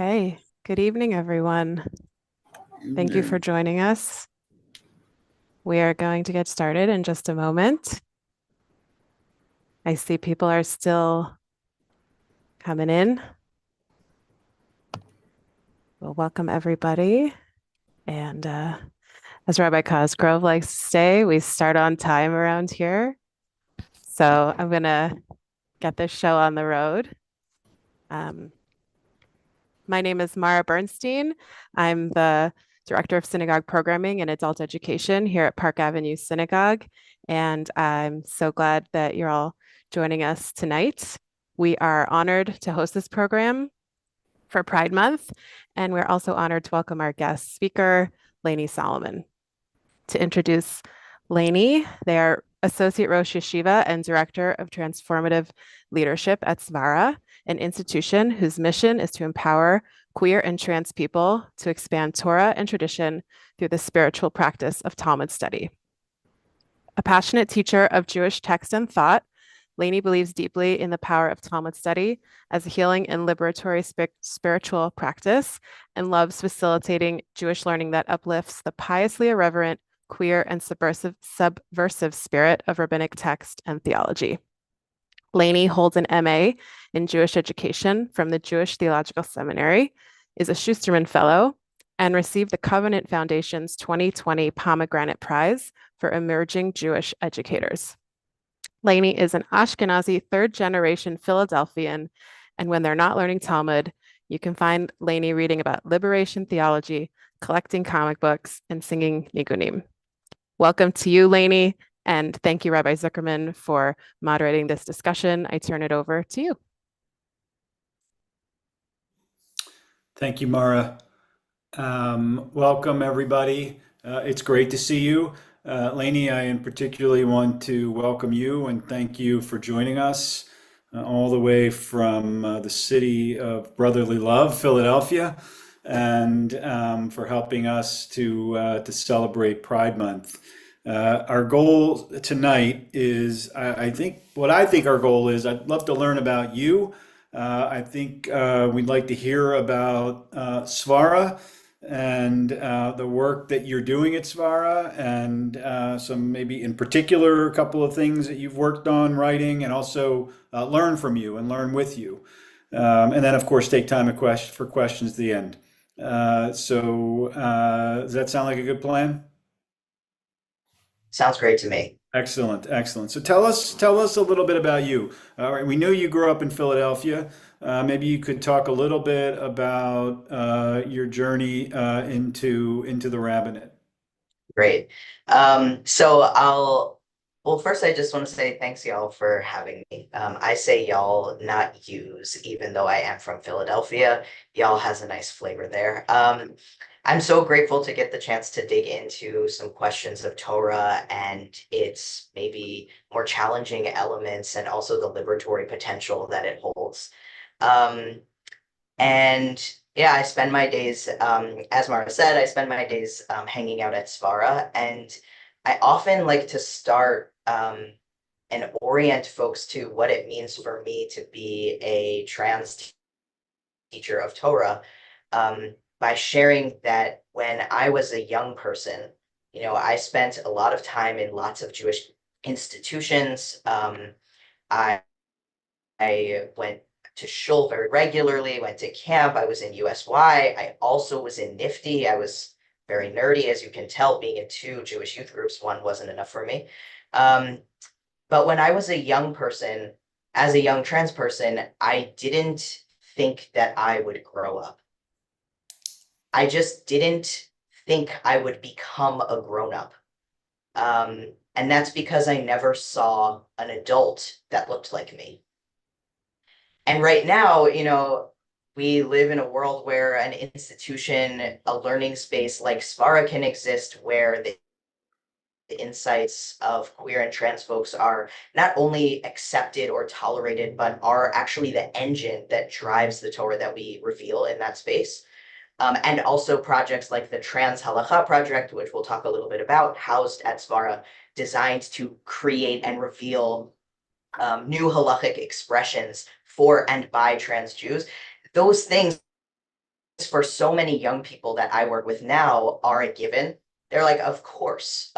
Okay, good evening, everyone. Thank you for joining us. We are going to get started in just a moment. I see people are still coming in. Well, welcome everybody. And as Rabbi Cosgrove likes to say, we start on time around here. So I'm going to get this show on the road. My name is Mara Bernstein. I'm the Director of Synagogue Programming and Adult Education here at Park Avenue Synagogue. And I'm so glad that you're all joining us tonight. We are honored to host this program for Pride Month. And we're also honored to welcome our guest speaker, Lainey Solomon. To introduce Lainey, they are Associate Rosh Yeshiva and Director of Transformative Leadership at Svara, an institution whose mission is to empower queer and trans people to expand Torah and tradition through the spiritual practice of Talmud study. A passionate teacher of Jewish text and thought, Lainey believes deeply in the power of Talmud study as a healing and liberatory spiritual practice and loves facilitating Jewish learning that uplifts the piously irreverent, queer, and subversive spirit of rabbinic text and theology. Lainey holds an MA in Jewish education from the Jewish Theological Seminary, is a Schusterman Fellow, and received the Covenant Foundation's 2020 Pomegranate Prize for Emerging Jewish Educators. Lainey is an Ashkenazi third-generation Philadelphian, and when they're not learning Talmud, you can find Lainey reading about liberation theology, collecting comic books, and singing nigunim. Welcome to you, Lainey, and thank you, Rabbi Zuckerman, for moderating this discussion. I turn it over to you. Thank you, Mara. Welcome, everybody. It's great to see you. Lainey, I particularly want to welcome you and thank you for joining us all the way from the city of brotherly love, Philadelphia, and for helping us to celebrate Pride Month. Our goal tonight is, I think our goal is, I'd love to learn about you. I think we'd like to hear about Svara and the work that you're doing at Svara, and some maybe in particular a couple of things that you've worked on writing, and also learn from you and learn with you. And then, of course, take time for questions at the end. Does that sound like a good plan? Sounds great to me. Excellent, excellent. So tell us a little bit about you. All right, we know you grew up in Philadelphia. Maybe you could talk a little bit about your journey into the rabbinate. Great. Well, first, I just want to say thanks, y'all, for having me. I say y'all, not yous, even though I am from Philadelphia. Y'all has a nice flavor there. I'm so grateful to get the chance to dig into some questions of Torah and its maybe more challenging elements, and also the liberatory potential that it holds. And yeah, I spend my days, as Mara said, I spend my days hanging out at Svara, and I often like to start and orient folks to what it means for me to be a trans teacher of Torah, by sharing that when I was a young person, I spent a lot of time in lots of Jewish institutions. I went to shul very regularly, went to camp. I was in USY. I also was in NIFTY. I was very nerdy, as you can tell, being in two Jewish youth groups. One wasn't enough for me. But when I was a young person, as a young trans person, I didn't think that I would grow up. I just didn't think I would become a grown-up. And that's because I never saw an adult that looked like me. And right now, we live in a world where an institution, a learning space like Svara can exist, where the insights of queer and trans folks are not only accepted or tolerated, but are actually the engine that drives the Torah that we reveal in that space. And also projects like the Trans Halacha Project, which we'll talk a little bit about, housed at Svara, designed to create and reveal new halachic expressions for and by trans Jews. Those things for so many young people that I work with now are a given. They're like, of course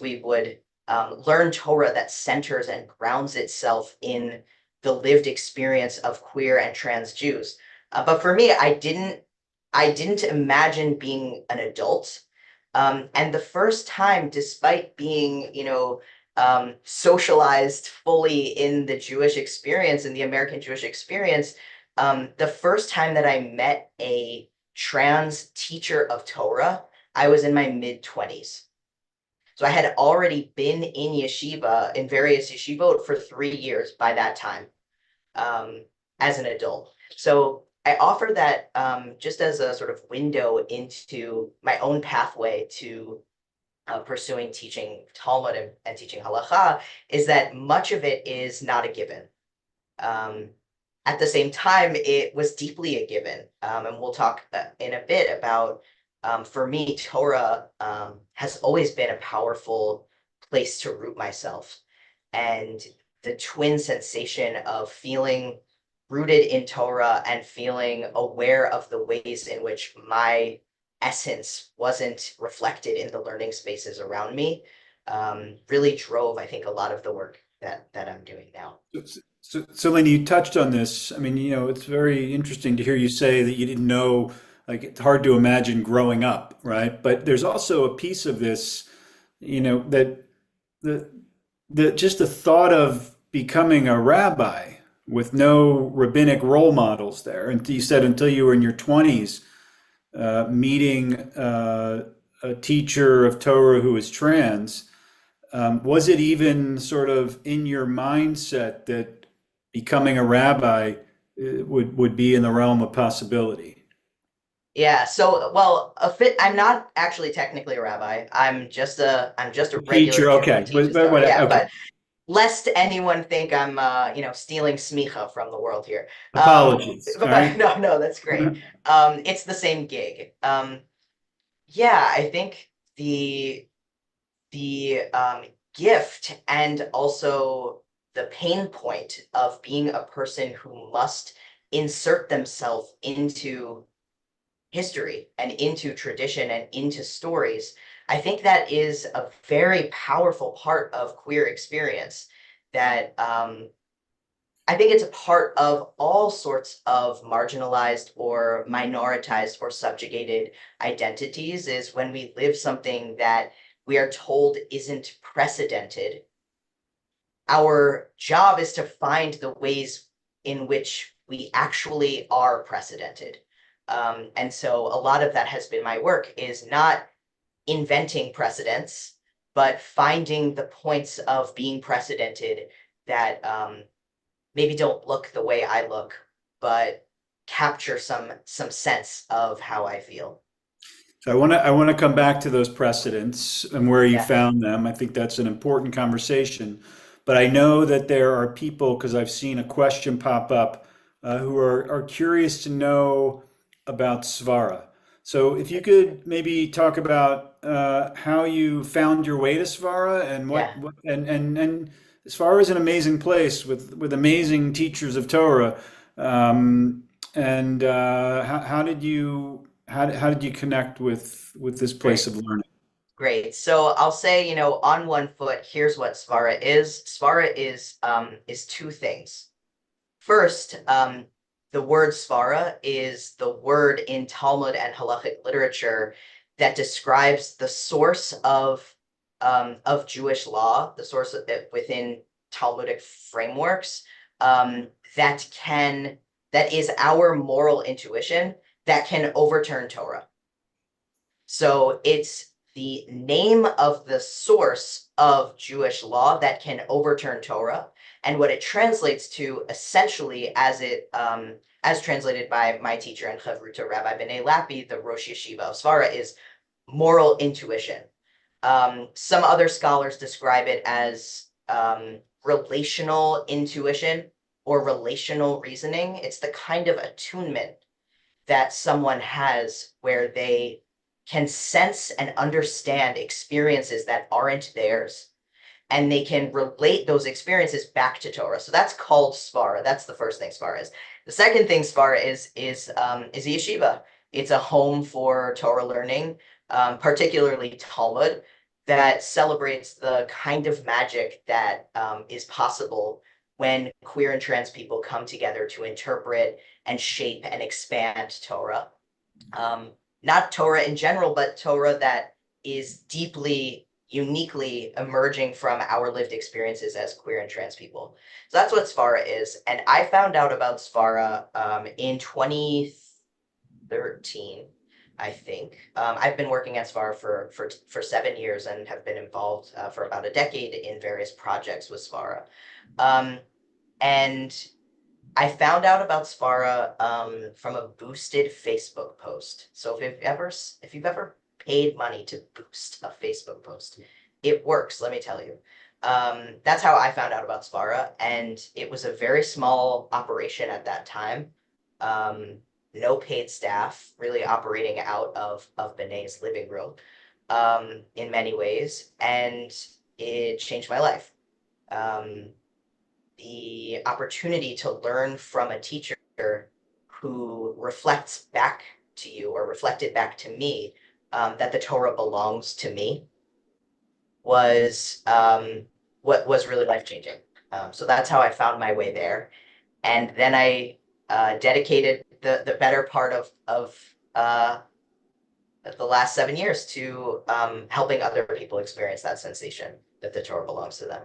we would learn Torah that centers and grounds itself in the lived experience of queer and trans Jews. But for me, I didn't imagine being an adult. And the first time, despite being, socialized fully in the Jewish experience, in the American Jewish experience, the first time that I met a trans teacher of Torah, I was in my mid-20s. So I had already been in yeshiva, in various yeshivot for 3 years by that time, as an adult. So I offer that just as a sort of window into my own pathway to pursuing teaching Talmud and teaching halacha, is that much of it is not a given. Um, at the same time, it was deeply a given. And we'll talk in a bit about, for me, Torah has always been a powerful place to root myself. And the twin sensation of feeling rooted in Torah and feeling aware of the ways in which my essence wasn't reflected in the learning spaces around me really drove, I think, a lot of the work that I'm doing now. So Lenny, you touched on this. I mean, it's very interesting to hear you say that you didn't know, like, it's hard to imagine growing up, right? But there's also a piece of this, that the just the thought of becoming a rabbi with no rabbinic role models there. And you said until you were in your 20s, meeting a teacher of Torah who was trans. Was it even sort of in your mindset that becoming a rabbi would be in the realm of possibility? Yeah, so well, I'm not actually technically a rabbi. I'm just a regular Teacher, Jew who okay, teaches but Torah. what? Yeah, Okay, but lest anyone think I'm stealing smicha from the world here. apologies. All But right. no, that's great. It's the same gig. Yeah, I think the gift and also the pain point of being a person who must insert themselves into history and into tradition and into stories, I think that is a very powerful part of queer experience that I think it's a part of all sorts of marginalized or minoritized or subjugated identities is when we live something that we are told isn't precedented. Our job is to find the ways in which we actually are precedented. And so a lot of that has been my work is not inventing precedents, but finding the points of being precedented that maybe don't look the way I look, but capture some sense of how I feel. So I want to come back to those precedents and where you Yeah, found them. I think that's an important conversation. But I know that there are people, because I've seen a question pop up, who are curious to know about Svara. So if you could maybe talk about how you found your way to Svara and yeah. and Svara is an amazing place with amazing teachers of Torah. And how did you how did you connect with this place Great. of learning? Great. So I'll say, on one foot, here's what Svara is. Svara is two things. First, the word svara is the word in Talmud and halachic literature that describes the source of Jewish law, the source of it within Talmudic frameworks, um, that can that is our moral intuition that can overturn Torah. So it's the name of the source of Jewish law that can overturn Torah, and what it translates to essentially, as translated by my teacher and Chavruta Rabbi B'nai Lappi, the Rosh Yeshiva of Svara, is moral intuition. Some other scholars describe it as relational intuition or relational reasoning. It's the kind of attunement that someone has where they can sense and understand experiences that aren't theirs, and they can relate those experiences back to Torah. So that's called Svara. That's the first thing Svara is. The second thing Svara is a yeshiva. It's a home for Torah learning, particularly Talmud, that celebrates the kind of magic that is possible when queer and trans people come together to interpret and shape and expand Torah. Um, Not Torah in general, but Torah that is deeply, uniquely emerging from our lived experiences as queer and trans people. So that's what Svara is. And I found out about Svara in 2013, I think. I've been working at Svara for 7 years and have been involved for about a decade in various projects with Svara. And I found out about Svara from a boosted Facebook post. So if you've ever paid money to boost a Facebook post, it works, let me tell you. That's how I found out about Svara, and it was a very small operation at that time. No paid staff, really operating out of Benet's living room in many ways, and it changed my life. Um, the opportunity to learn from a teacher who reflects back to you or reflected back to me that the Torah belongs to me was what was really life changing. So that's how I found my way there, and then I dedicated the better part of the last 7 years to helping other people experience that sensation that the Torah belongs to them.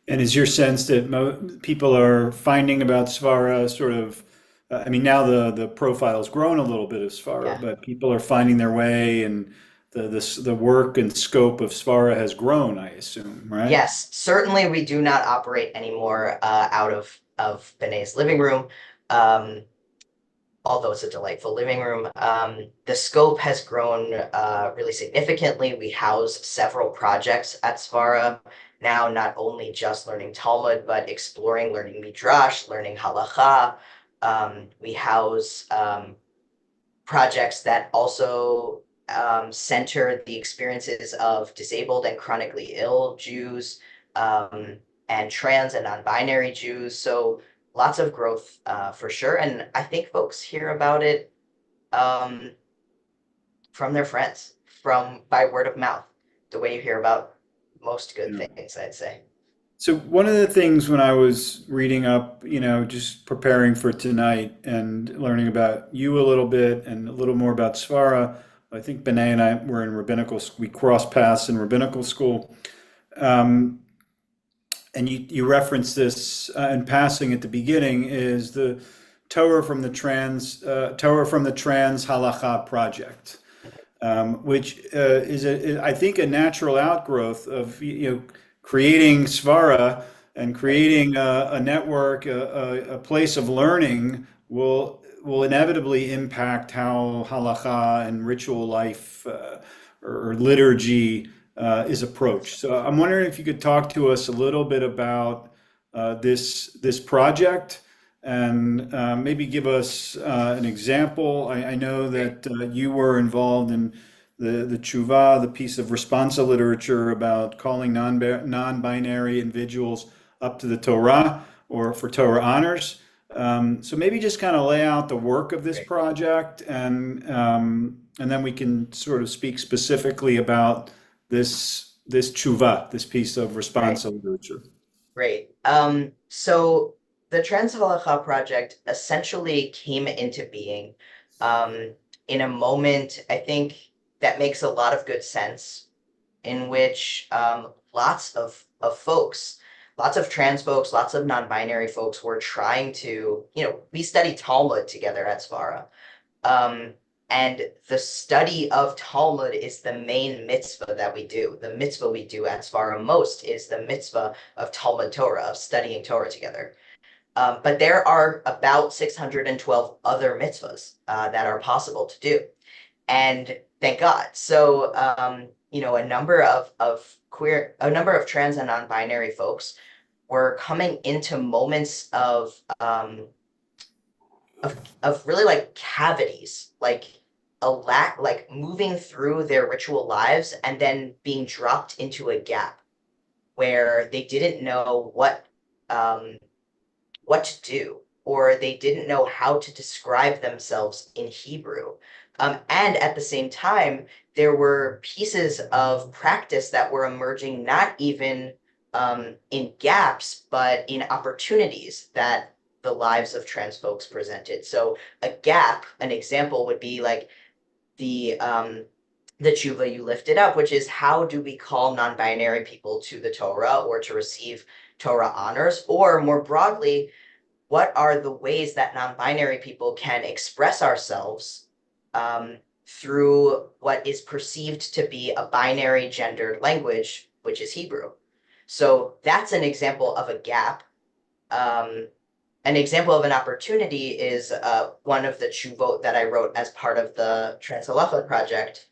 And is your sense that people are finding about Svara sort of, I mean, now the profile's grown a little bit of Svara, Yeah. but people are finding their way and the work and scope of Svara has grown, I assume, right? Yes, certainly we do not operate anymore out of Benet's living room. Um, Although it's a delightful living room, the scope has grown really significantly. We house several projects at Svara now, not only just learning Talmud, but exploring learning Midrash, learning Halacha. We house projects that also center the experiences of disabled and chronically ill Jews, and trans and non-binary Jews. So lots of growth for sure. And I think folks hear about it um, from their friends, from by word of mouth, the way you hear about most good Yeah. things, I'd say. So one of the things when I was reading up, just preparing for tonight and learning about you a little bit and a little more about Svara, I think Benet and I were in we crossed paths in rabbinical school. Um, and you referenced this in passing at the beginning, is the Torah from the Trans Halacha Project, which I think, a natural outgrowth of creating Svara and creating a network, a place of learning will inevitably impact how halacha and ritual life or liturgy is approached. So I'm wondering if you could talk to us a little bit about this project and maybe give us an example. I know that you were involved in the tshuva, the piece of responsa literature about calling non-binary individuals up to the Torah or for Torah honors. So maybe just kind of lay out the work of this Great. project, and then we can sort of speak specifically about this tshuva, this piece of Right. responsa literature. Great. So the Trans Halacha Project essentially came into being um, in a moment, I think, that makes a lot of good sense, in which lots of folks, lots of trans folks, lots of non-binary folks were trying to, we study Talmud together at Svara. Um, and the study of Talmud is the main mitzvah that we do. The mitzvah we do at Svara most is the mitzvah of Talmud Torah, of studying Torah together. But there are about 612 other mitzvahs that are possible to do. And thank God. So, a number of trans and non-binary folks were coming into moments of really like cavities, like like moving through their ritual lives and then being dropped into a gap where they didn't know um, what to do, or they didn't know how to describe themselves in Hebrew. And at the same time, there were pieces of practice that were emerging not even in gaps, but in opportunities that the lives of trans folks presented. So a gap, an example would be like the tshuva you lifted up, which is how do we call non-binary people to the Torah or to receive Torah honors, or more broadly, what are the ways that non-binary people can express ourselves through what is perceived to be a binary gendered language, which is Hebrew. So that's an example of a gap. An example of an opportunity is one of the chuvot that I wrote as part of the Trans Halacha project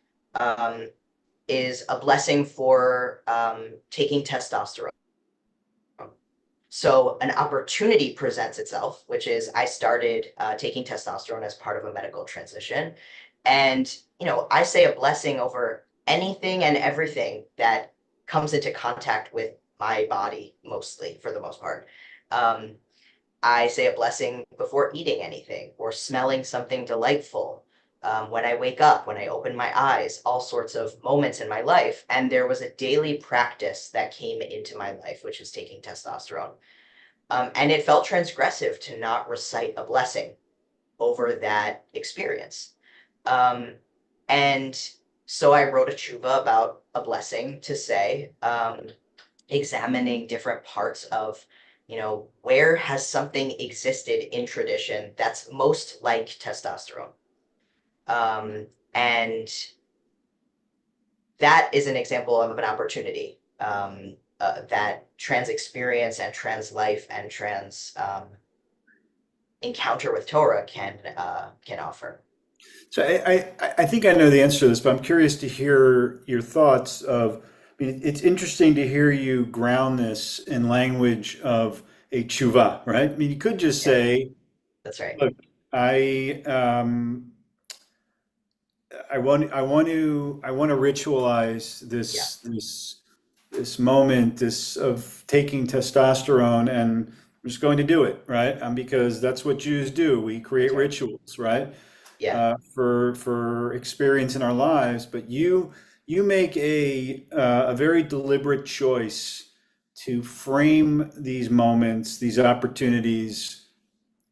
is a blessing for taking testosterone. So an opportunity presents itself, which is I started taking testosterone as part of a medical transition. And, I say a blessing over anything and everything that comes into contact with my body, mostly, for the most part. I say a blessing before eating anything or smelling something delightful. When I wake up, when I open my eyes, all sorts of moments in my life. And there was a daily practice that came into my life, which was taking testosterone. And it felt transgressive to not recite a blessing over that experience. And so I wrote a tshuva about a blessing to say, examining different parts of, where has something existed in tradition that's most like testosterone. And that is an example of an opportunity that trans experience and trans life and trans encounter with Torah can offer. So I think I know the answer to this, but I'm curious to hear your thoughts of, I mean, it's interesting to hear you ground this in language of a tshuva, right? I mean, you could just Yeah, say, that's right. look, I I want to ritualize Yeah, this moment this of taking testosterone, and I'm just going to do it, right? Because that's what Jews do. We create that's right. rituals, right? Yeah, For experience in our lives. But you make a very deliberate choice to frame these moments, these opportunities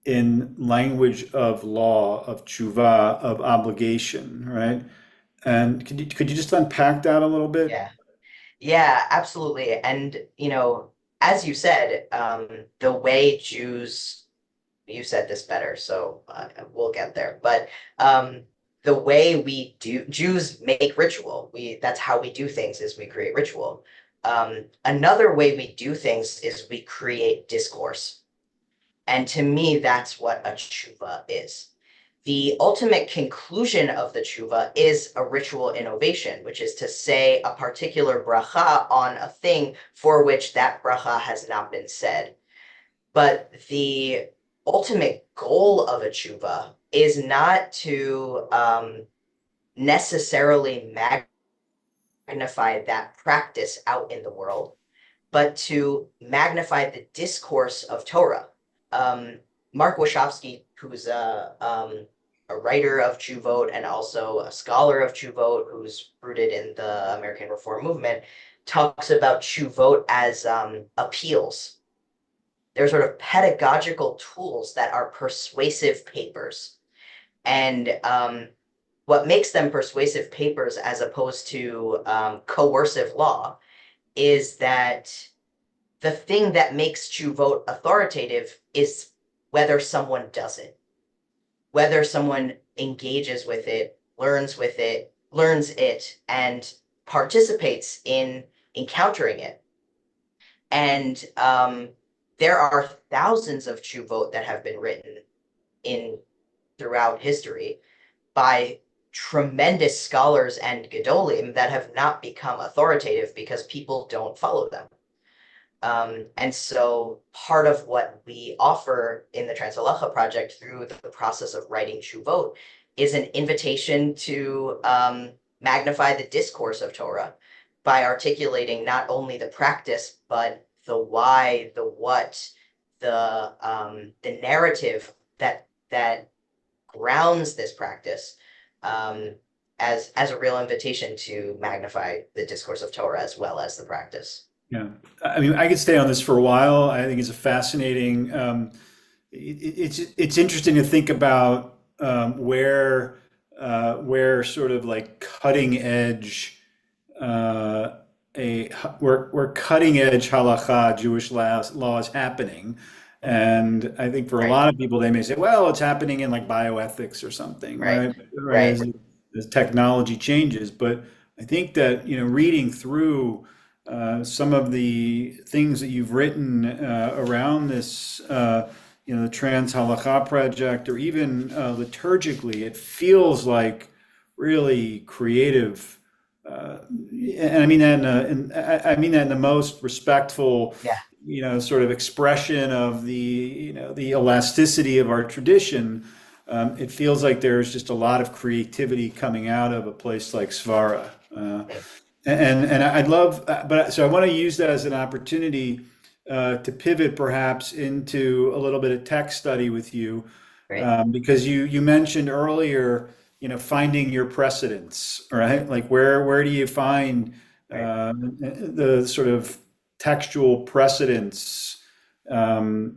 in language of law, of tshuva, of obligation, right? And could you just unpack that a little bit? yeah. Yeah, absolutely. And, as you said, the way Jews, you said this better, so we'll get there. But the way we do, Jews make ritual. That's how we do things, is we create ritual. Another way we do things is we create discourse. And to me, that's what a tshuva is. The ultimate conclusion of the tshuva is a ritual innovation, which is to say a particular bracha on a thing for which that bracha has not been said. But the ultimate goal of a tshuva is not to necessarily magnify that practice out in the world, but to magnify the discourse of Torah. Mark Wachowski, who's a writer of Chuvot and also a scholar of Chuvot, who's rooted in the American Reform movement, talks about Chuvot as appeals. They're sort of pedagogical tools that are persuasive papers. And what makes them persuasive papers as opposed to coercive law is that the thing that makes Chuvot authoritative is whether someone does it, whether someone engages with it, learns it, and participates in encountering it. And there are thousands of Chuvot that have been written in throughout history by tremendous scholars and Gedolim that have not become authoritative because people don't follow them. And so part of what we offer in the Trans Halacha project through the process of writing Shuvot is an invitation to magnify the discourse of Torah by articulating not only the practice, but the why, the what, the narrative that grounds this practice, um, as a real invitation to magnify the discourse of Torah as well as the practice. Yeah, I mean, I could stay on this for a while. I think it's a fascinating. It's interesting to think about where sort of like cutting edge uh, where cutting edge halacha Jewish law is happening. And I think for a Right, lot of people, they may say, well, it's happening in like bioethics or something, right, right? Right, right, as technology changes. But I think that, reading through some of the things that you've written around this, the Trans Halacha Project, or even liturgically, it feels like really creative. And I mean that I mean that in the most respectful, yeah, sort of expression of the elasticity of our tradition. It feels like there's just a lot of creativity coming out of a place like Svara. right, And I'd love, but so I want to use that as an opportunity to pivot perhaps into a little bit of text study with you, right, because you mentioned earlier, finding your precedents, right? Like where do you find right, the sort of textual precedents um,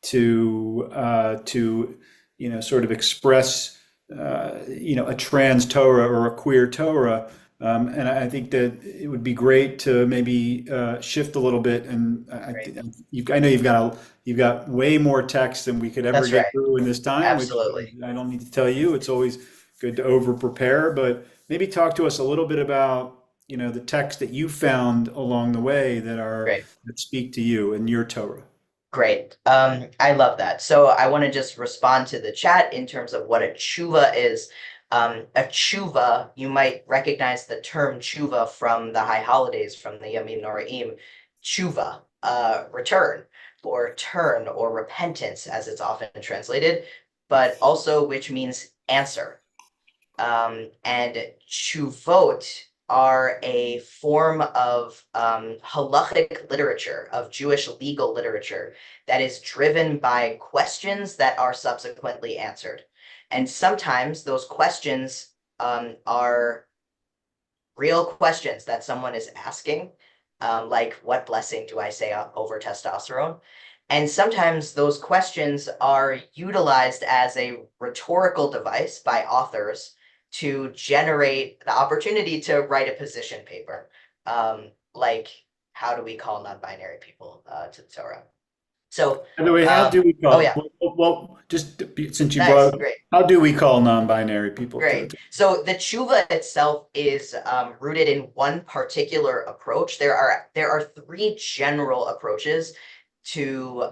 to sort of express a trans Torah or a queer Torah. And I think that it would be great to maybe shift a little bit. And right. I know you've got way more text than we could ever That's right. get through in this time, which Absolutely. I don't need to tell you. It's always good to over prepare, but maybe talk to us a little bit about the text that you found along the way Great. that speak to you and your Torah. Great. I love that. So I want to just respond to the chat in terms of what a tshuva is. A tshuva, you might recognize the term tshuva from the high holidays, from the Yamim Noraim. Tshuva, return, or turn, or repentance, as it's often translated, but also which means answer. And tshuvot are a form of halachic literature, of Jewish legal literature, that is driven by questions that are subsequently answered. And sometimes those questions are real questions that someone is asking, like, what blessing do I say over testosterone? And sometimes those questions are utilized as a rhetorical device by authors to generate the opportunity to write a position paper. Like, how do we call non-binary people to the Torah? So, By the way, how do we oh call, yeah, just since you nice, brought up, great. how do we call non-binary people to Great. So the tshuva itself is rooted in one particular approach. There are three general approaches to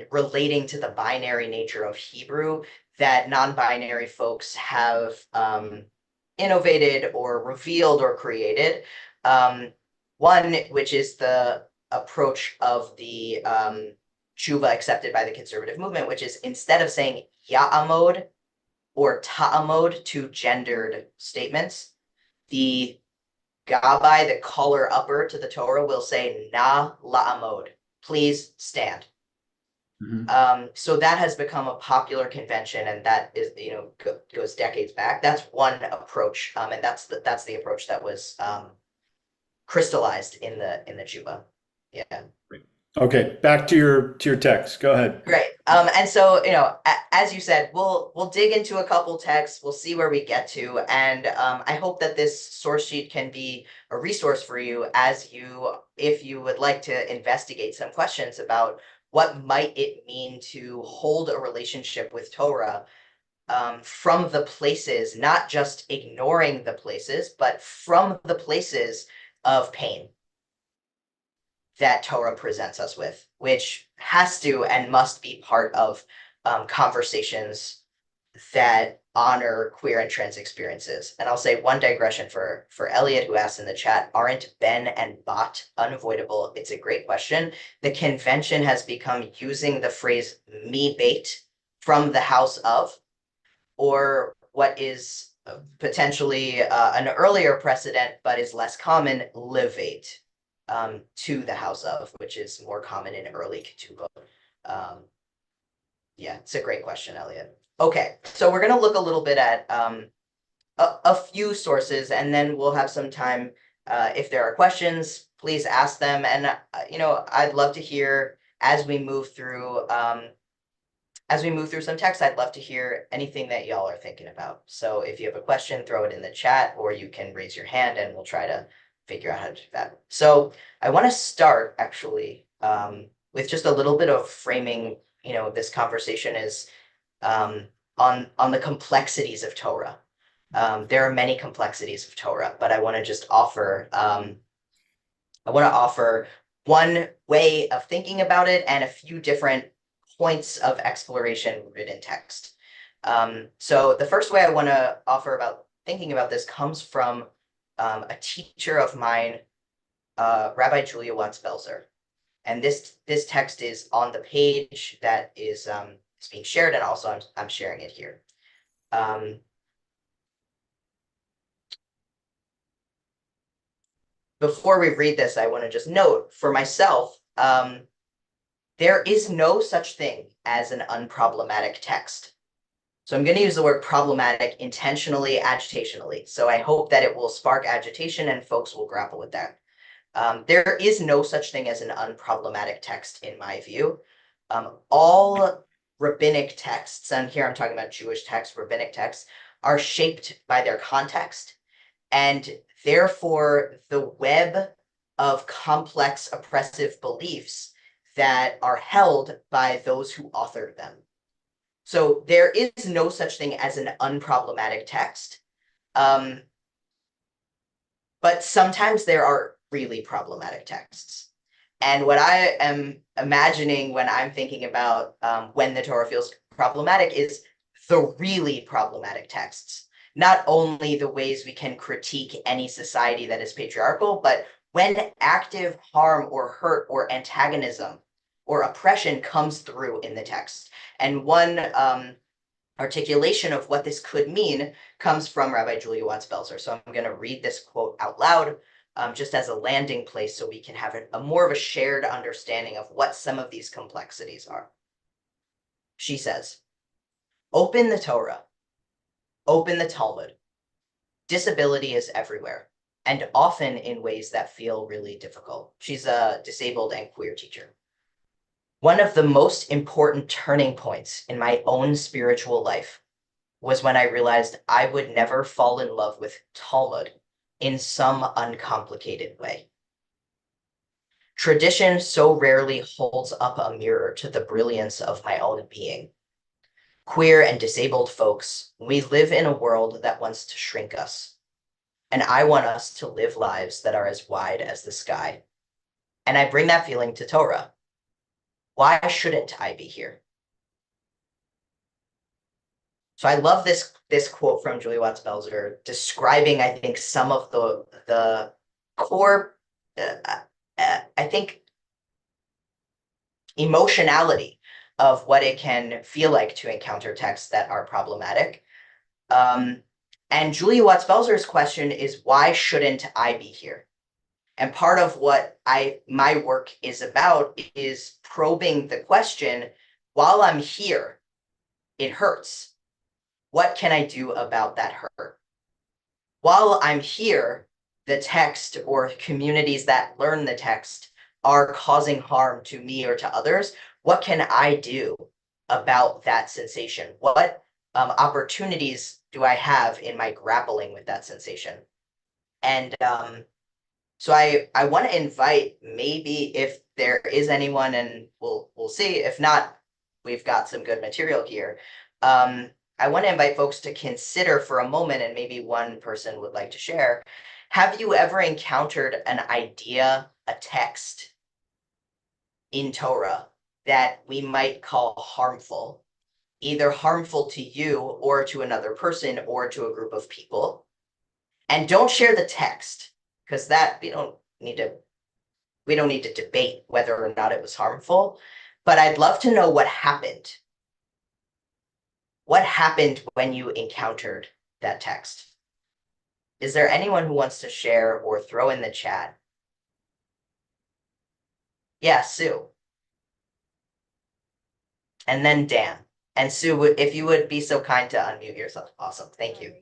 relating to the binary nature of Hebrew that non-binary folks have innovated or revealed or created. One, which is the approach of the tshuva accepted by the conservative movement, which is instead of saying ya'amod or ta'amod, two gendered statements, the Gabbai, the caller upper to the Torah, will say na la'amod, please stand. Mhm. So that has become a popular convention, and that is, goes decades back. That's one approach, and that's the approach that was crystallized in the Juba. Yeah. Okay, back to your text. Go ahead. Great. And so, as you said, we'll dig into a couple texts. We'll see where we get to, and I hope that this source sheet can be a resource for you if you would like to investigate some questions about what might it mean to hold a relationship with Torah, from the places, not just ignoring the places, but from the places of pain that Torah presents us with, which has to and must be part of conversations that honor queer and trans experiences. And I'll say one digression for Elliot, who asked in the chat, aren't Ben and Bot unavoidable? It's a great question. The convention has become using the phrase me bait from the house of, or what is potentially an earlier precedent, but is less common, levate, to the house of, which is more common in early ketubot. Yeah, it's a great question, Elliot. Okay, so we're going to look a little bit at a few sources, and then we'll have some time. If there are questions, please ask them. And I'd love to hear as we move through some text. I'd love to hear anything that y'all are thinking about. So if you have a question, throw it in the chat, or you can raise your hand, and we'll try to figure out how to do that. So I want to start actually with just a little bit of framing. This conversation is on the complexities of Torah. There are many complexities of Torah, but I want to just offer one way of thinking about it and a few different points of exploration rooted in text. So the first way I want to offer about thinking about this comes from a teacher of mine, Rabbi Julia Watts-Belzer. And this text is on the page that is being shared, and also I'm sharing it here. Before we read this, I want to just note for myself, there is no such thing as an unproblematic text. So I'm going to use the word problematic intentionally, agitationally. So I hope that it will spark agitation and folks will grapple with that. There is no such thing as an unproblematic text in my view. All rabbinic texts, and here I'm talking about Jewish texts, rabbinic texts, are shaped by their context. And therefore, the web of complex oppressive beliefs that are held by those who authored them. So there is no such thing as an unproblematic text. But sometimes there are really problematic texts. And what I am imagining when I'm thinking about when the Torah feels problematic is the really problematic texts. Not only the ways we can critique any society that is patriarchal, but when active harm or hurt or antagonism or oppression comes through in the text. And one articulation of what this could mean comes from Rabbi Julia Watts-Belzer. So I'm going to read this quote out loud just as a landing place so we can have a more of a shared understanding of what some of these complexities are. She says, "Open the Torah. Open the Talmud. Disability is everywhere, and often in ways that feel really difficult." She's a disabled and queer teacher. "One of the most important turning points in my own spiritual life was when I realized I would never fall in love with Talmud in some uncomplicated way. Tradition so rarely holds up a mirror to the brilliance of my own being. Queer and disabled folks, we live in a world that wants to shrink us. And I want us to live lives that are as wide as the sky. And I bring that feeling to Torah. Why shouldn't I be here?" So I love this quote from Julia Watts-Belzer describing, I think, some of the core, I think, emotionality of what it can feel like to encounter texts that are problematic. And Julia Watts-Belzer's question is, why shouldn't I be here? And part of what my work is about is probing the question, while I'm here, it hurts. What can I do about that hurt? While I'm here, the text or communities that learn the text are causing harm to me or to others. What can I do about that sensation? What opportunities do I have in my grappling with that sensation? And so I want to invite, maybe if there is anyone, and we'll see. If not, we've got some good material here. I want to invite folks to consider for a moment, and maybe one person would like to share. Have you ever encountered an idea, a text in Torah that we might call harmful, either harmful to you or to another person or to a group of people? And don't share the text, because that we don't need to debate whether or not it was harmful. But I'd love to know what happened. What happened when you encountered that text? Is there anyone who wants to share or throw in the chat? Yeah, Sue. And then Dan. And Sue, if you would be so kind to unmute yourself. Awesome. Thank you.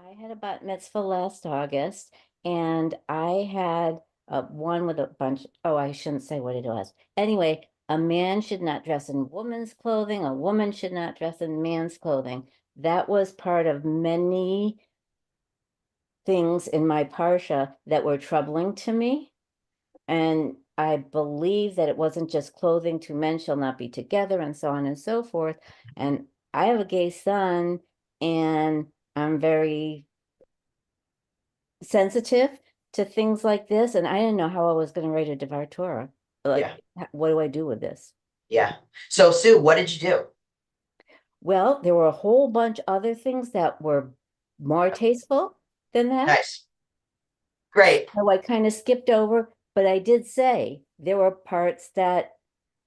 I had a bat mitzvah last August, and I had one with a bunch. Oh, I shouldn't say what it was. Anyway, a man should not dress in woman's clothing. A woman should not dress in man's clothing. That was part of many things in my parsha that were troubling to me. And I believe that it wasn't just clothing, two men shall not be together, and so on and so forth. And I have a gay son, and I'm very sensitive to things like this. And I didn't know how I was going to write a Devar Torah. Like, what do I do with this? Yeah. So, Sue, what did you do? Well, there were a whole bunch other things that were more tasteful than that. Nice. Great. So I kind of skipped over, but I did say there were parts that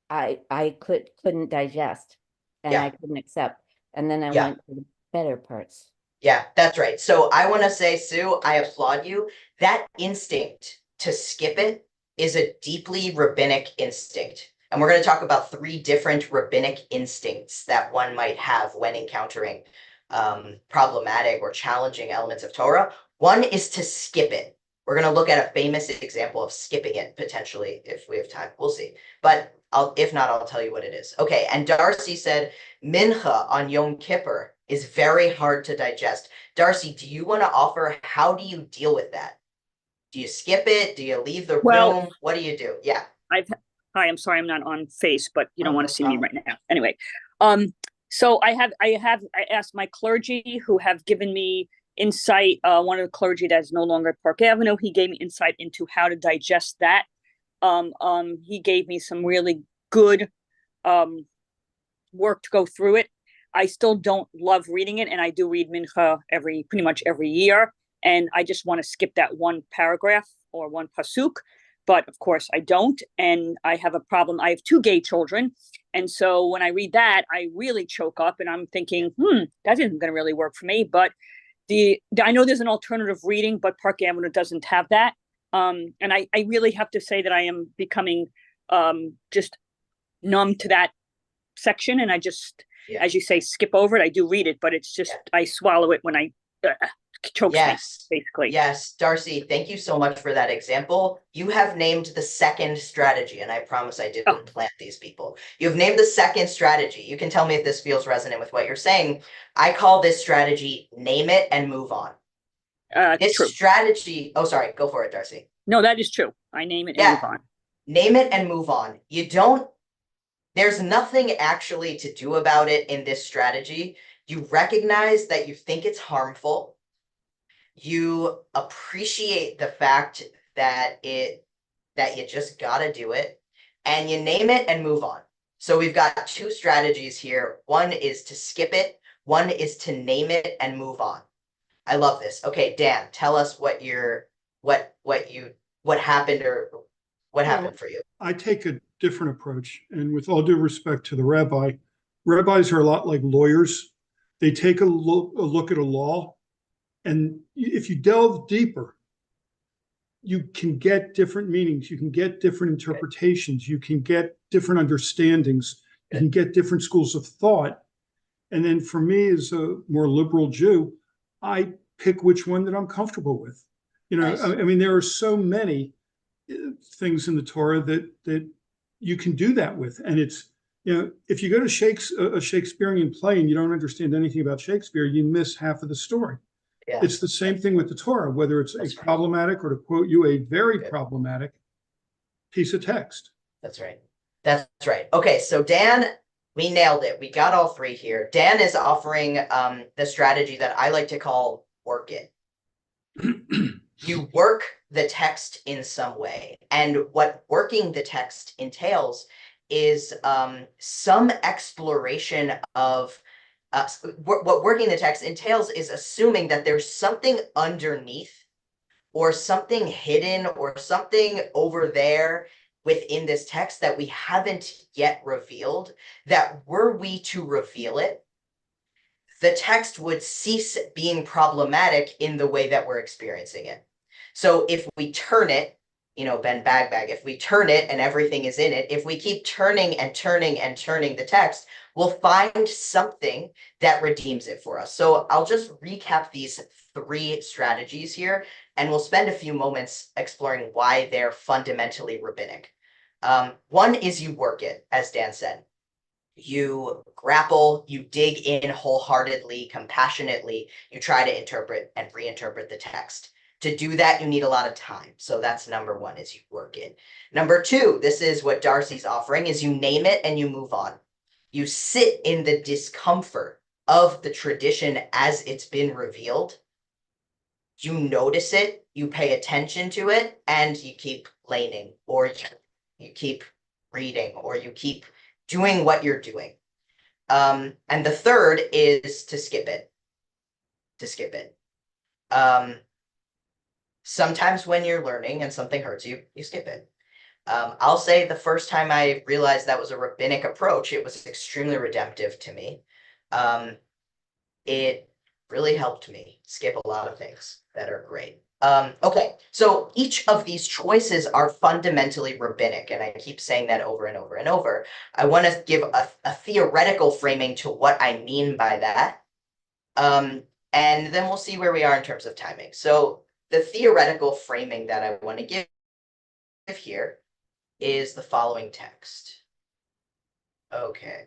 I couldn't digest and I couldn't accept. And then I went to the better parts. Yeah, that's right. So I want to say, Sue, I applaud you. That instinct to skip it is a deeply rabbinic instinct. And we're going to talk about 3 different rabbinic instincts that one might have when encountering problematic or challenging elements of Torah. One is to skip it. We're going to look at a famous example of skipping it potentially if we have time. We'll see. But if not, I'll tell you what it is. Okay, and Darcy said, Mincha on Yom Kippur is very hard to digest. Darcy, do you want to offer, how do you deal with that? Do you skip it? Do you leave the room? What do you do? Yeah. Hi, I'm sorry I'm not on face, but you don't want to see me right now. Anyway, so I asked my clergy who have given me insight. One of the clergy that is no longer at Park Avenue, he gave me insight into how to digest that. He gave me some really good work to go through it. I still don't love reading it, and I do read Mincha pretty much every year, and I just want to skip that one paragraph or one pasuk, but of course I don't, and I have a problem. I have 2 gay children, and so when I read that, I really choke up, and I'm thinking, that isn't going to really work for me. But I know there's an alternative reading, but Park Avenue doesn't have that, and I really have to say that I am becoming just numb to that section, and I just, as you say, skip over it. I do read it, but it's just I swallow it when I chokes me, basically. Yes, Darcy, thank you so much for that example. You have named the second strategy, and I promise I didn't plant these people. You've named the second strategy. You can tell me if this feels resonant with what you're saying. I call this strategy name it and move on. This strategy, oh, sorry, go for it, Darcy. No, that is true. I name it and move on. Name it and move on. There's nothing actually to do about it in this strategy. You recognize that you think it's harmful. You appreciate the fact that you just gotta do it, and you name it and move on. So we've got 2 strategies here. One is to skip it. One is to name it and move on. I love this. Okay, Dan, tell us what happened for you. I take a different approach, and with all due respect to the rabbis are a lot like lawyers. They take a look at a law, and if you delve deeper, you can get different meanings, you can get different interpretations, you can get different understandings, you can get different schools of thought. And then for me, as a more liberal Jew, I pick which one that I'm comfortable with. I mean, there are so many things in the Torah that you can do that with. And it's, if you go to a Shakespearean play and you don't understand anything about Shakespeare, you miss half of the story. Yeah. It's the same thing with the Torah, whether it's problematic, or to quote you, a very problematic piece of text. That's right. That's right. Okay, so Dan, we nailed it. We got all 3 here. Dan is offering the strategy that I like to call work it. You work the text in some way. And what working the text entails is some exploration of what working the text entails is assuming that there's something underneath, or something hidden, or something over there within this text that we haven't yet revealed, that were we to reveal it, the text would cease being problematic in the way that we're experiencing it. So if we turn it, Ben Bagbag, if we turn it and everything is in it, if we keep turning and turning and turning the text, we'll find something that redeems it for us. So I'll just recap these 3 strategies here, and we'll spend a few moments exploring why they're fundamentally rabbinic. One is you work it, as Dan said. You grapple, you dig in wholeheartedly, compassionately, you try to interpret and reinterpret the text. To do that, you need a lot of time. So that's number 1, is you work it. Number 2, this is what Darcy's offering, is you name it and you move on. You sit in the discomfort of the tradition as it's been revealed. You notice it, you pay attention to it, and you keep laning, or you keep reading, or you keep doing what you're doing. And the third is to skip it. Sometimes when you're learning and something hurts you, you skip it. I'll say the first time I realized that was a rabbinic approach, it was extremely redemptive to me. It really helped me skip a lot of things that are great. Okay, so each of these choices are fundamentally rabbinic, and I keep saying that over and over and over. I want to give a theoretical framing to what I mean by that. And then we'll see where we are in terms of timing. So the theoretical framing that I want to give here is the following text. Okay,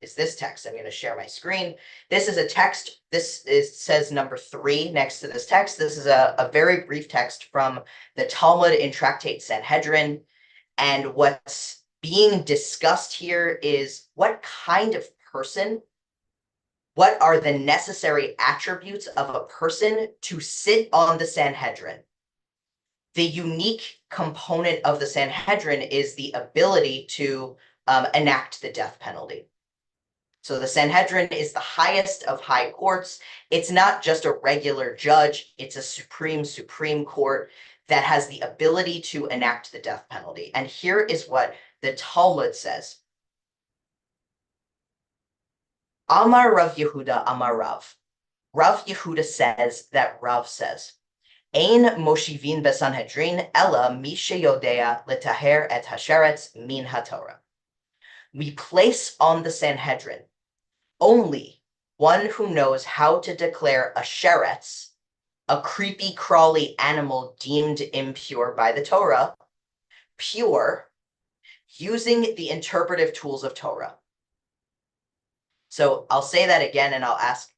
is this text. I'm going to share my screen. This is a text. Says number 3 next to this text. This is a very brief text from the Talmud in Tractate Sanhedrin. And what's being discussed here is what kind of person, what are the necessary attributes of a person to sit on the Sanhedrin. The unique component of the Sanhedrin is the ability to enact the death penalty. So the Sanhedrin is the highest of high courts. It's not just a regular judge. It's a supreme court that has the ability to enact the death penalty. And here is what the Talmud says. Amar Rav Yehuda Amar Rav. Rav Yehuda says that Rav says, Ein moshivin besanhedrin ella mi sheyodea letaher et hasheretz min haTorah. We place on the Sanhedrin only one who knows how to declare a sheretz, a creepy, crawly animal deemed impure by the Torah, pure, using the interpretive tools of Torah. So I'll say that again, and I'll ask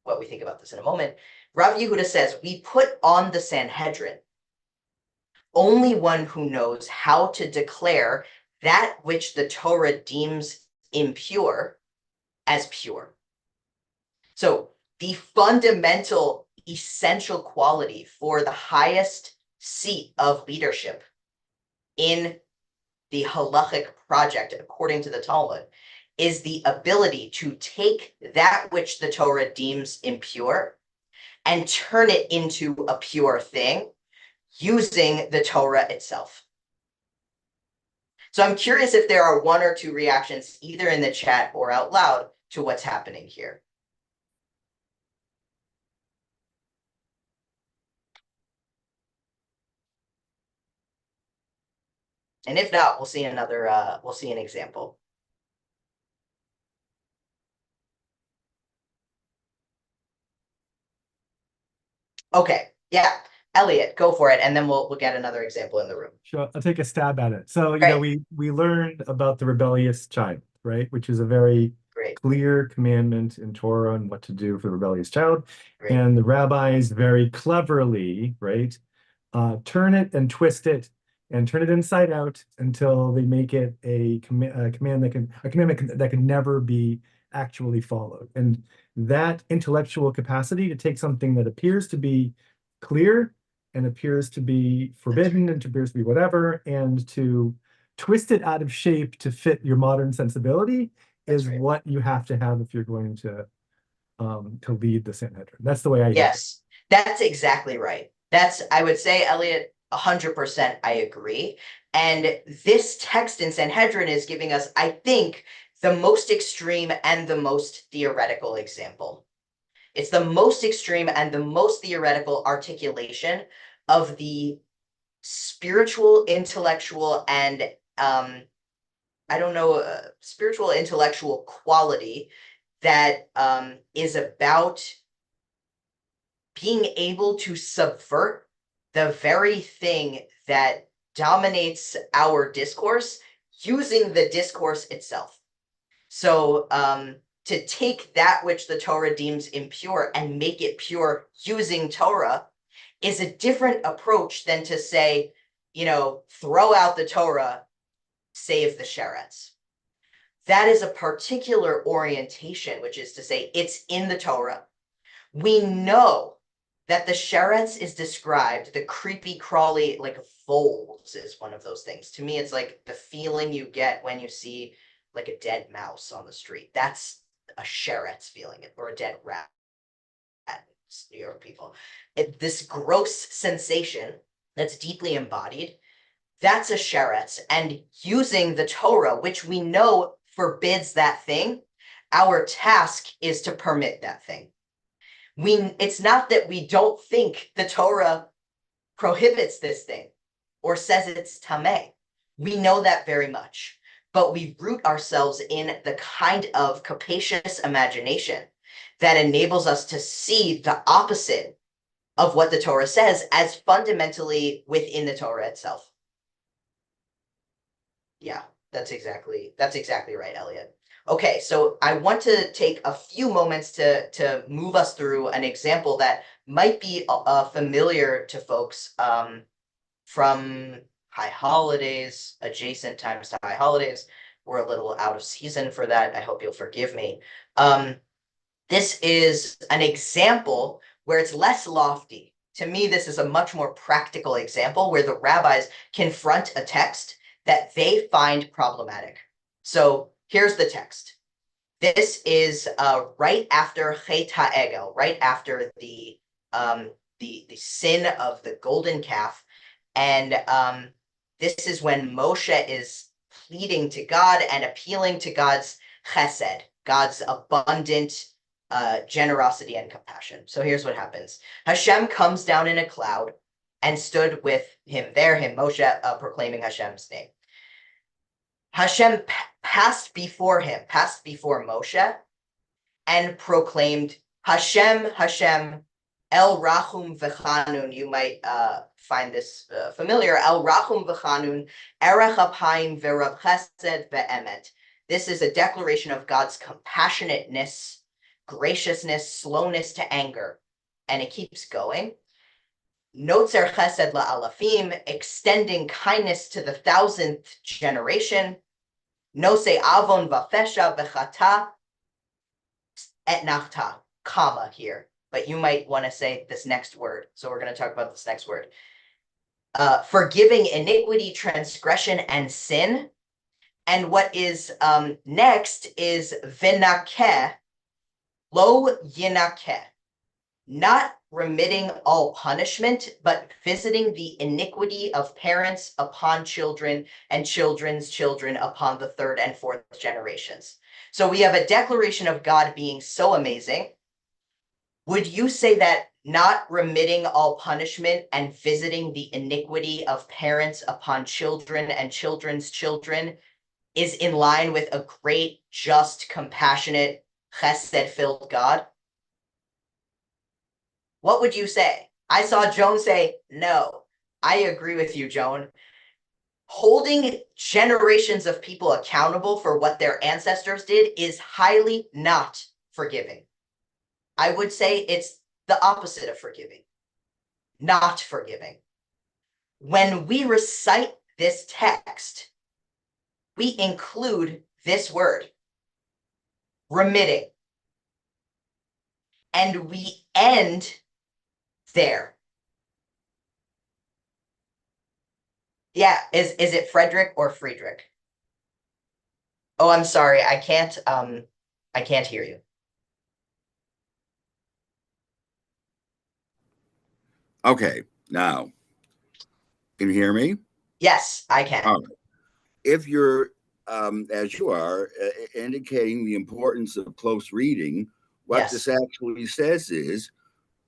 what we think about this in a moment. Rav Yehuda says, we put on the Sanhedrin only one who knows how to declare that which the Torah deems impure as pure. So the fundamental, essential quality for the highest seat of leadership in the halachic project, according to the Talmud, is the ability to take that which the Torah deems impure and turn it into a pure thing using the Torah itself. So I'm curious if there are 1 or 2 reactions, either in the chat or out loud, to what's happening here. And if not, we'll see an example. Okay, yeah. Elliot, go for it, and then we'll get another example in the room. Sure, I'll take a stab at it. So, you know, we learned about the rebellious child, right? Which is a very clear commandment in Torah on what to do for the rebellious child. And the rabbis very cleverly, right, turn it and twist it and turn it inside out until they make it a commandment that can never be actually followed. And that intellectual capacity to take something that appears to be clear and appears to be forbidden and appears to be whatever, and to twist it out of shape to fit your modern sensibility is what you have to have if you're going to lead the Sanhedrin. That's the way I Yes, that's exactly right. I would say, Elliot, 100% I agree. And this text in Sanhedrin is giving us, I think, the most extreme and the most theoretical example. It's the most extreme and the most theoretical articulation of the spiritual, intellectual, and I don't know, spiritual, intellectual quality that is about being able to subvert the very thing that dominates our discourse using the discourse itself. So to take that which the Torah deems impure and make it pure using Torah is a different approach than to say, throw out the Torah, save the Sheretz. That is a particular orientation, which is to say it's in the Torah. We know that the Sheretz is described, the creepy, crawly, like voles is one of those things. To me, it's like the feeling you get when you see like a dead mouse on the street. That's a Sheretz feeling, or a dead rat. New York people. This gross sensation that's deeply embodied, that's a sheretz. And using the Torah, which we know forbids that thing, our task is to permit that thing. It's not that we don't think the Torah prohibits this thing or says it's tameh. We know that very much, but we root ourselves in the kind of capacious imagination that enables us to see the opposite of what the Torah says as fundamentally within the Torah itself. Yeah, that's exactly right, Elliot. Okay, so I want to take a few moments to move us through an example that might be familiar to folks from high holidays, adjacent times to high holidays. We're a little out of season for that. I hope you'll forgive me. This is an example where it's less lofty. To me, this is a much more practical example where the rabbis confront a text that they find problematic. So here's the text. This is right after Chet HaEgel, right after the sin of the golden calf. And this is when Moshe is pleading to God and appealing to God's chesed, God's abundant generosity and compassion. So here's what happens. Hashem comes down in a cloud and stood with him, Moshe, proclaiming Hashem's name. Hashem passed before Moshe, and proclaimed, Hashem, Hashem, El Rachum V'Chanun. You might find this familiar. El Rachum V'Chanun, Erech Apayim V'Rav Chesed V'Emet. This is a declaration of God's compassionateness, graciousness, slowness to anger. And it keeps going. Notzer Chesed La'alafim, extending kindness to the 1,000th generation. Nose Avon Vafesha V'Chata Et Nachta, comma here. But you might want to say this next word. So we're going to talk about this next word. Forgiving iniquity, transgression, and sin. And what is next is Vinakeh, Lo Yinakeh. Not remitting all punishment, but visiting the iniquity of parents upon children and children's children upon the 3rd and 4th generations. So we have a declaration of God being so amazing. Would you say that not remitting all punishment and visiting the iniquity of parents upon children and children's children is in line with a great, just, compassionate, chesed-filled God? What would you say? I saw Joan say, no. I agree with you, Joan. Holding generations of people accountable for what their ancestors did is highly not forgiving. I would say it's the opposite of forgiving. Not forgiving. When we recite this text, we include this word, remitting. And we end there. Yeah, is it Frederick or Friedrich? Oh, I'm sorry, I can't hear you. Okay, now, can you hear me? Yes, I can. All right. If you're, as you are, indicating the importance of close reading, what this actually says is,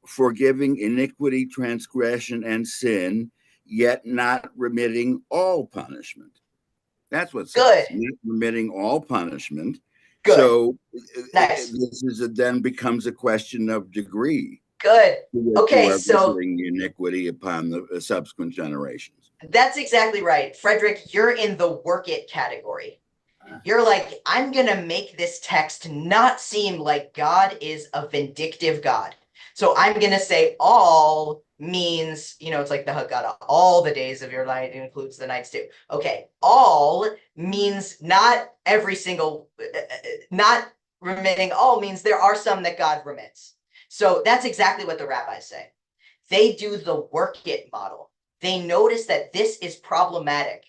forgiving iniquity, transgression, and sin yet not remitting all punishment. That's what it Good. says, not remitting all punishment. Good. So Nice. then becomes a question of degree. Good. Okay, you are so visiting the iniquity upon the subsequent generations. That's exactly right. Frederick, you're in the work it category. You're like, I'm going to make this text not seem like God is a vindictive God. So I'm going to say all means, it's like the Haggadah, all the days of your life includes the nights too. Okay, all means not every single, not remitting all means there are some that God remits. So that's exactly what the rabbis say. They do the work it model. They notice that this is problematic,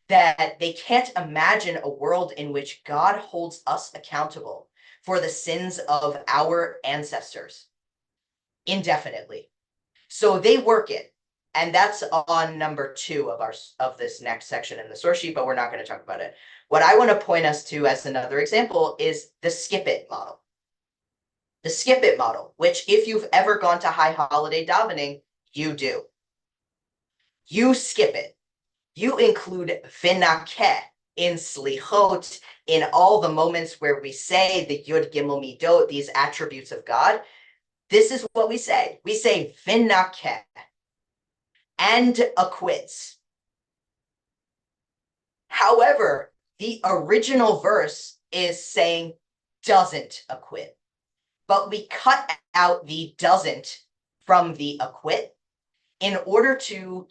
that they can't imagine a world in which God holds us accountable for the sins of our ancestors indefinitely. So they work it. And that's on number 2 of this next section in the source sheet, but we're not going to talk about it. What I want to point us to as another example is the skip it model. The skip it model, which if you've ever gone to high holiday davening, you do. You skip it. You include vinakeh in slichot, in all the moments where we say the yud gimel midot, these attributes of God. This is what we say. We say vinakeh and acquits. However, the original verse is saying doesn't acquit. But we cut out the doesn't from the acquit in order to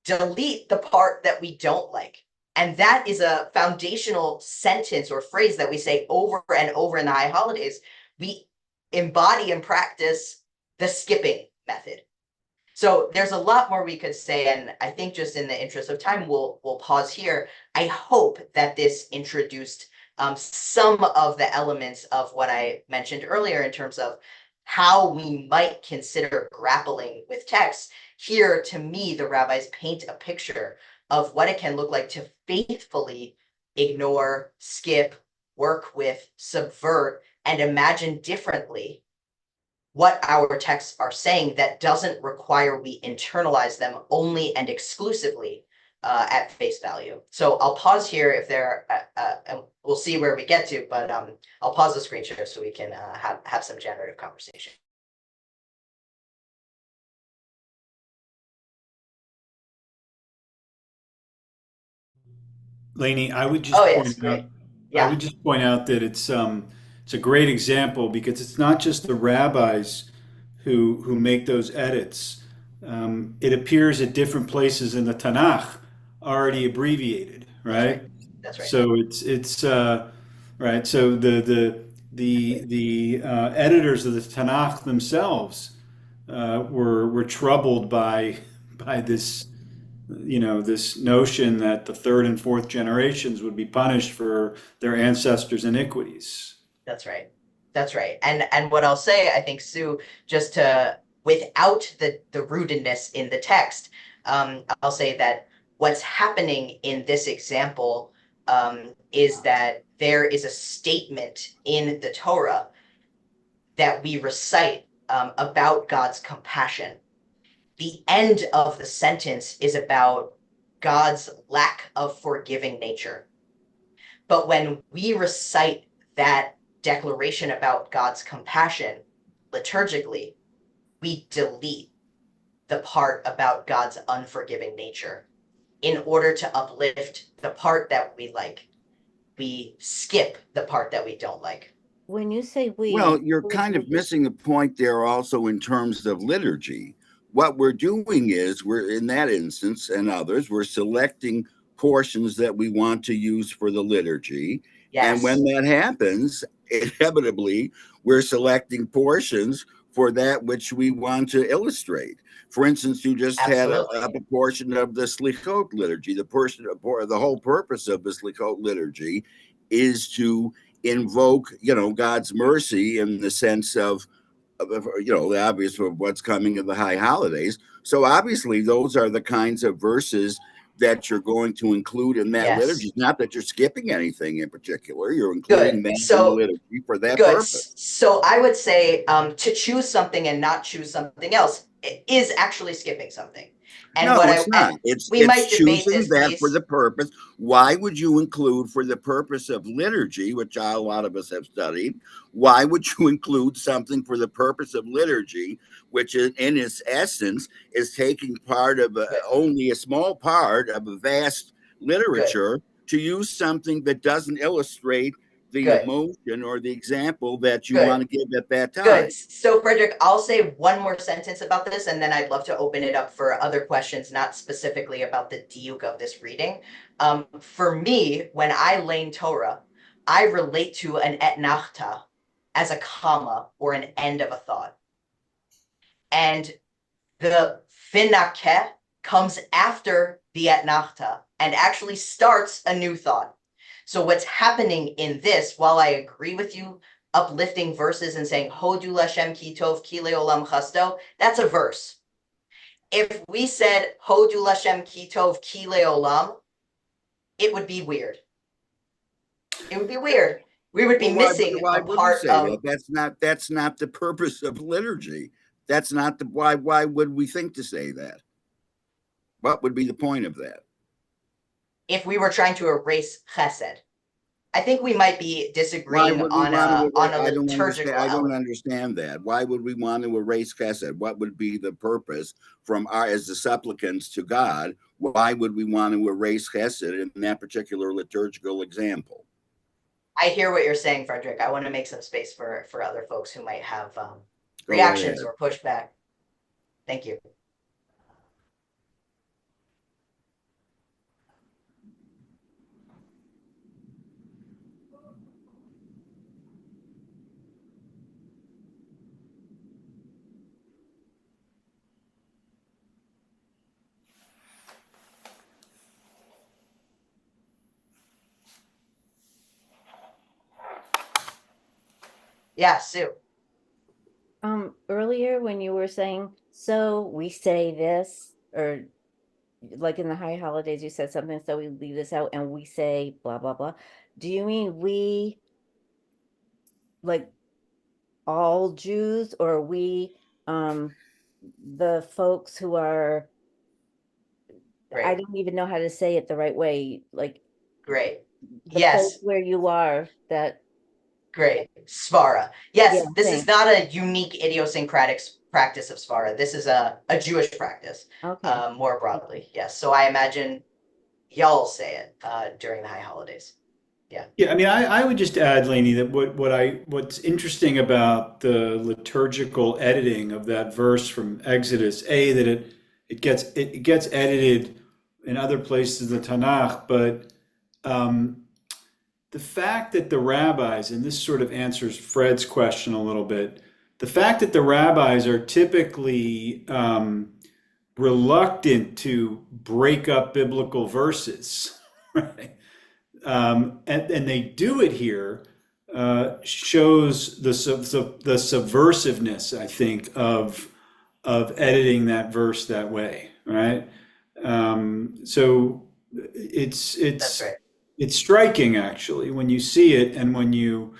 delete the part that we don't like. And that is a foundational sentence or phrase that we say over and over in the high holidays. We embody and practice the skipping method. So there's a lot more we could say, and I think just in the interest of time, we'll pause here. I hope that this introduced some of the elements of what I mentioned earlier in terms of how we might consider grappling with text. Here, to me, the rabbis paint a picture of what it can look like to faithfully ignore, skip, work with, subvert, and imagine differently what our texts are saying that doesn't require we internalize them only and exclusively at face value. So I'll pause here if there, and we'll see where we get to, but I'll pause the screen share so we can have some generative conversation. Lainey, I would just I would just point out that it's a great example because it's not just the rabbis who make those edits. It appears at different places in the Tanakh, already abbreviated, right? That's right. So it's right. So the editors of the Tanakh themselves were troubled by this, this notion that the third and fourth generations would be punished for their ancestors' iniquities. That's right. That's right. And what I'll say, I think, Sue, just to, without the rootedness in the text, I'll say that what's happening in this example is that there is a statement in the Torah that we recite about God's compassion. The end of the sentence is about God's lack of forgiving nature. But when we recite that declaration about God's compassion liturgically, we delete the part about God's unforgiving nature in order to uplift the part that we like. We skip the part that we don't like. When you say we, well, you're kind of missing the point there also in terms of liturgy. What we're doing is we're, in that instance and others, we're selecting portions that we want to use for the liturgy. Yes. And when that happens, inevitably, we're selecting portions for that which we want to illustrate. For instance, you just had a portion of the Slichot liturgy. The whole purpose of the Slichot liturgy is to invoke, God's mercy in the sense of, the obvious of what's coming in the high holidays. So obviously, those are the kinds of verses that you're going to include in that liturgy. Not that you're skipping anything in particular. You're including that in the liturgy for that purpose. So I would say to choose something and not choose something else is actually skipping something. And no, what it's not. we It's might debate choosing this that piece. for the purpose. Why would you include for the purpose of liturgy, which a lot of us have studied? Why would you include something for the purpose of liturgy, which in its essence is taking part of only a small part of a vast literature to use something that doesn't illustrate the emotion or the example that you want to give at that time? Good. So, Frederick, I'll say one more sentence about this, and then I'd love to open it up for other questions, not specifically about the diuk of this reading. For me, when I learn Torah, I relate to an etnachta as a comma or an end of a thought. And the finakeh comes after the etnachta and actually starts a new thought. So what's happening in this, while I agree with you, uplifting verses and saying, Hodu Lashem ki tov ki leolam chasto, that's a verse. If we said, Hodu Lashem ki tov ki leolam, it would be weird. It would be weird. We would be missing why a would part you say of... That's not the purpose of liturgy. That's not the... Why would we think to say that? What would be the point of that? If we were trying to erase chesed. I think we might be disagreeing on a liturgical I don't understand that. Why would we want to erase chesed? What would be the purpose from as the supplicants to God? Why would we want to erase chesed in that particular liturgical example? I hear what you're saying, Frederick. I want to make some space for other folks who might have reactions or pushback. Thank you. Yeah, Sue. Earlier when you were saying, so we say this, or like in the high holidays, you said something, so we leave this out and we say blah, blah, blah. Do you mean we, like all Jews, or we, the folks who are, I don't even know how to say it the right way, like the place where you are, that Svara. Yes, yeah, this is not a unique idiosyncratic practice of Svara. This is a Jewish practice, more broadly. Yes. So I imagine y'all say it during the high holidays. Yeah. Yeah, I mean, I would just add, Lainey, that what's interesting about the liturgical editing of that verse from Exodus, that it gets edited in other places of the Tanakh, but the fact that the rabbis, and this sort of answers Fred's question a little bit, the fact that the rabbis are typically reluctant to break up biblical verses, right? And they do it here, shows the subversiveness, I think, of editing that verse that way, right? So That's right. It's striking actually when you see it, and when you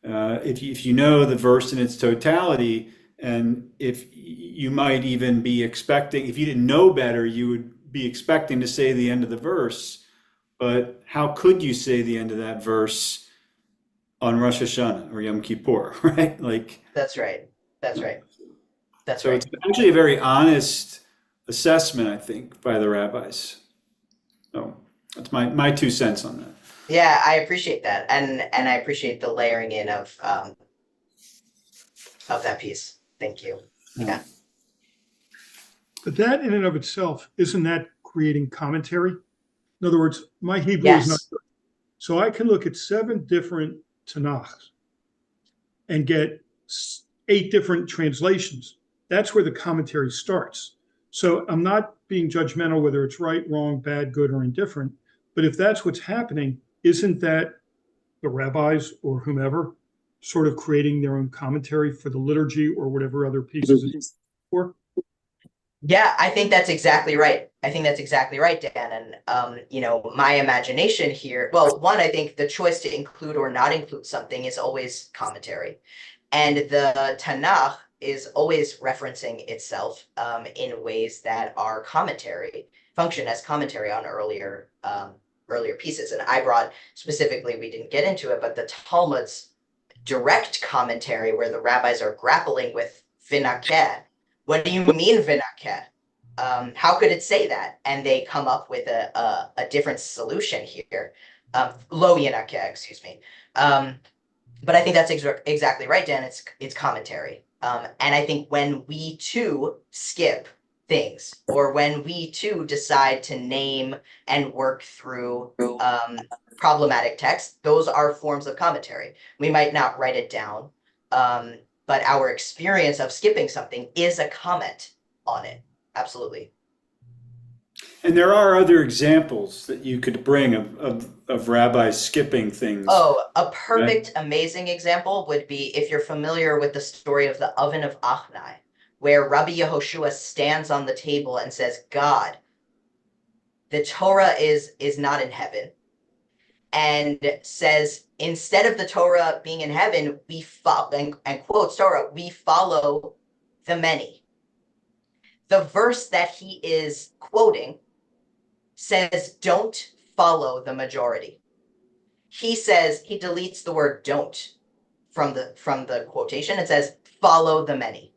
if you know the verse in its totality, and if you might even be expecting, if you didn't know better, you would be expecting to say the end of the verse. But how could you say the end of that verse on Rosh Hashanah or Yom Kippur, right? Like that's right. That's right. That's so right. it's actually a very honest assessment, I think, by the rabbis. So that's my 2 cents on that. Yeah, I appreciate that, and I appreciate the layering in of that piece. Thank you. Yeah. But that in and of itself, isn't that creating commentary? In other words, my Hebrew is not good. So I can look at 7 different Tanakhs and get 8 different translations. That's where the commentary starts. So I'm not being judgmental whether it's right, wrong, bad, good, or indifferent. But if that's what's happening, isn't that the rabbis or whomever sort of creating their own commentary for the liturgy or whatever other pieces it's for? Yeah, I think that's exactly right. I think that's exactly right, Dan. And, my imagination here, well, one, I think the choice to include or not include something is always commentary. And the Tanakh is always referencing itself in ways that are function as commentary on earlier pieces. And I brought specifically, we didn't get into it, but the Talmud's direct commentary where the rabbis are grappling with vinakeh. What do you mean vinakeh? How could it say that? And they come up with a different solution here. Lo yinakeh, excuse me. But I think that's exactly right, Dan. It's commentary. And I think when we too skip things, or when we too decide to name and work through problematic text, those are forms of commentary. We might not write it down, but our experience of skipping something is a comment on it. Absolutely. And there are other examples that you could bring of rabbis skipping things. Oh, a perfect, amazing example would be if you're familiar with the story of the oven of Achnai, where Rabbi Yehoshua stands on the table and says, God, the Torah is not in heaven. And says, instead of the Torah being in heaven, we follow, and quotes Torah, we follow the many. The verse that he is quoting says, don't follow the majority. He says, he deletes the word don't from the quotation. It says, follow the many.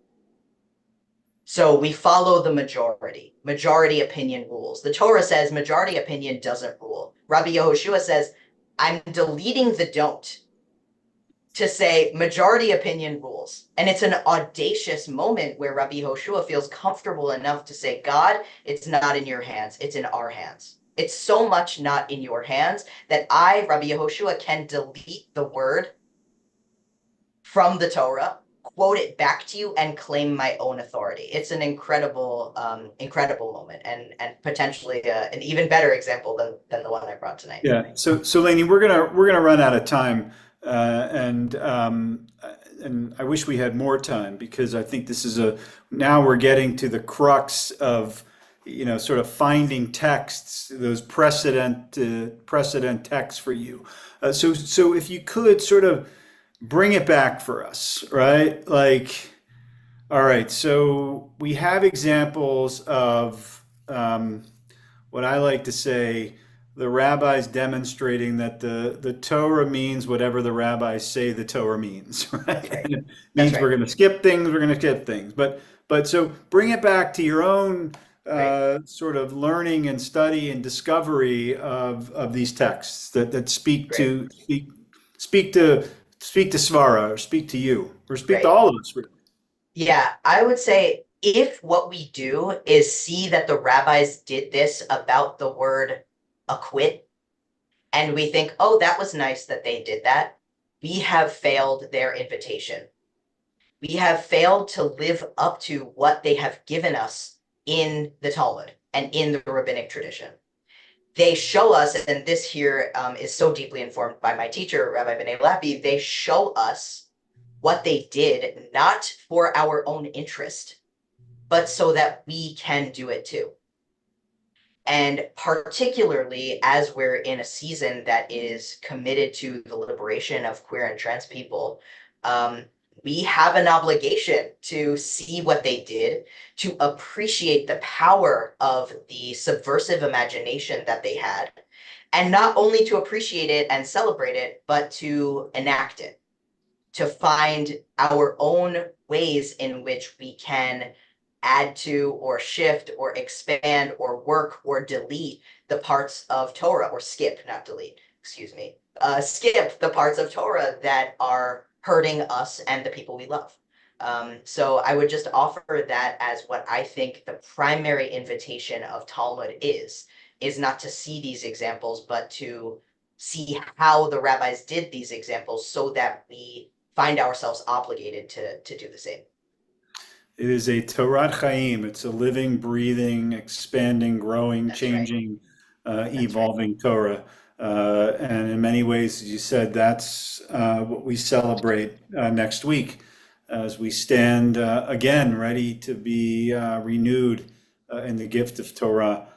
So we follow the majority. Majority opinion rules. The Torah says majority opinion doesn't rule. Rabbi Yehoshua says, I'm deleting the don't to say majority opinion rules. And it's an audacious moment where Rabbi Yehoshua feels comfortable enough to say, God, it's not in your hands, it's in our hands. It's so much not in your hands that I, Rabbi Yehoshua, can delete the word from the Torah, quote it back to you, and claim my own authority. It's an incredible moment, and potentially an even better example than the one I brought tonight. Yeah. So Lainey, we're gonna run out of time, and I wish we had more time, because I think this is now we're getting to the crux of, sort of finding texts, those precedent texts for you. So if you could sort of bring it back for us, right? Like, all right, so we have examples of what I like to say, the rabbis demonstrating that the Torah means whatever the rabbis say the Torah means, right? And it means we're going to skip things, we're going to skip things. But so bring it back to your own sort of learning and study and discovery of these texts that speak to Svara, or speak to you, or speak to all of us. Yeah, I would say if what we do is see that the rabbis did this about the word acquit, and we think, oh, that was nice that they did that, we have failed their invitation. We have failed to live up to what they have given us in the Talmud and in the rabbinic tradition. They show us, and this here is so deeply informed by my teacher, Rabbi B'nai Lappi, they show us what they did, not for our own interest, but so that we can do it too. And particularly as we're in a season that is committed to the liberation of queer and trans people, we have an obligation to see what they did, to appreciate the power of the subversive imagination that they had, and not only to appreciate it and celebrate it, but to enact it, to find our own ways in which we can add to or shift or expand or work or delete the parts of Torah, or skip, not delete, excuse me, skip the parts of Torah that are hurting us and the people we love. So I would just offer that as what I think the primary invitation of Talmud is not to see these examples, but to see how the rabbis did these examples so that we find ourselves obligated to do the same. It is a Torat Chaim. It's a living, breathing, expanding, growing, That's changing, right. evolving Torah. And in many ways, as you said, that's what we celebrate next week as we stand again ready to be renewed in the gift of Torah.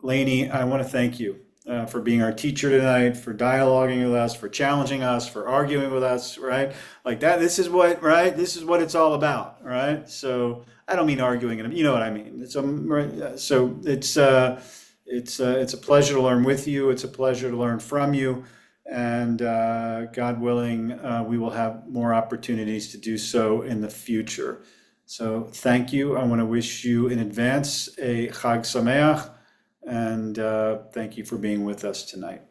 Lainey, I want to thank you for being our teacher tonight, for dialoguing with us, for challenging us, for arguing with us, right? Like that, this is what, right? This is what it's all about, right? So I don't mean arguing, and you know what I mean. So it's a pleasure to learn with you. It's a pleasure to learn from you. And God willing, we will have more opportunities to do so in the future. So thank you. I want to wish you in advance a Chag Sameach, and thank you for being with us tonight.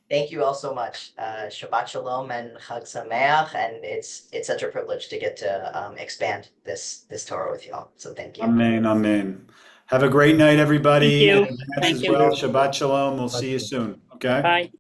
Thank you all so much. Shabbat Shalom and Chag Sameach, and it's such a privilege to get to expand this Torah with you all. So thank you. Amen, amen. Have a great night, everybody. Thank you. In advance Thank as you. well. Shabbat Shalom. We'll see you soon. Okay. Bye.